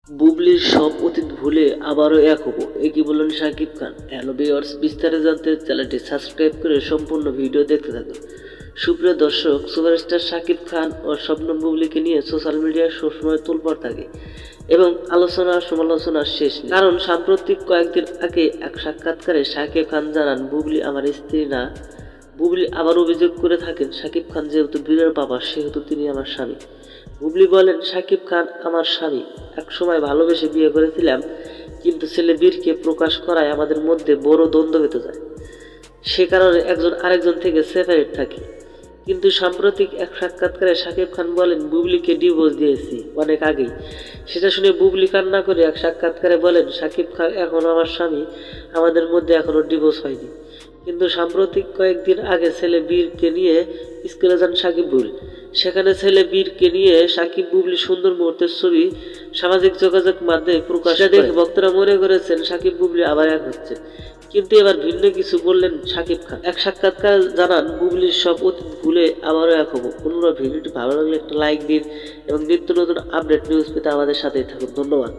বুবলির সব অতীত ভুলে আবারও এক হব, একই বললেন শাকিব খান। হ্যালো ভিউয়ার্স, বিস্তারিত জানতে চ্যানেলটি সাবস্ক্রাইব করে সম্পূর্ণ ভিডিও দেখতে থাকুন। সুপ্রিয় দর্শক, সুপারস্টার শাকিব খান ও শবনম বুবলিকে নিয়ে সোশ্যাল মিডিয়ায় সবসময় তোলপাড় থাকে এবং আলোচনা সমালোচনার শেষ নেই। কারণ সাম্প্রতিক কয়েকদিন আগে এক সাক্ষাৎকারে শাকিব খান জানান, বুবলি আমার স্ত্রী না। বুবলি আবার অভিযোগ করে থাকেন, শাকিব খান যেহেতু বীরের বাবা সেহেতু তিনি আমার স্বামী। বুবলি বলেন, শাকিব খান আমার স্বামী, এক সময় ভালোবেসে বিয়ে করেছিলাম, কিন্তু ছেলে বীরকে প্রকাশ করায় আমাদের মধ্যে বড় দ্বন্দ্ব হতে যায়। সে কারণে একজন আরেকজন থেকে সেপারেট থাকি। কিন্তু সাম্প্রতিক এক সাক্ষাৎকারে শাকিব খান বলেন, বুবলিকে ডিভোর্স দিয়েছি অনেক আগেই। সেটা শুনে বুবলি কান্না করে এক সাক্ষাৎকারে বলেন, শাকিব খান এখন আমার স্বামী, আমাদের মধ্যে এখনো ডিভোর্স হয়নি। কিন্তু সাম্প্রতিক কয়েকদিন আগে ছেলে বীরকে নিয়ে স্কুলে যান সাকিব বুবলি। সেখানে ছেলে বীরকে নিয়ে সাকিব বুবলি সুন্দর মুহূর্তের ছবি সামাজিক যোগাযোগ মাধ্যমে প্রকাশ দেখে ভক্তরা মনে করেছেন সাকিব বুবলি আবার এক হচ্ছে। কিন্তু এবার ভিন্ন কিছু বললেন শাকিব খান। এক সাক্ষাৎকার জানান, বুবলির সব অতীত ভুলে আবারও এক হবো। অন্যরা ভিডিওটি ভালো লাগলে একটা লাইক দিন এবং নিত্য নতুন আপডেট নিউজ পেতে আমাদের সাথেই থাকুন। ধন্যবাদ।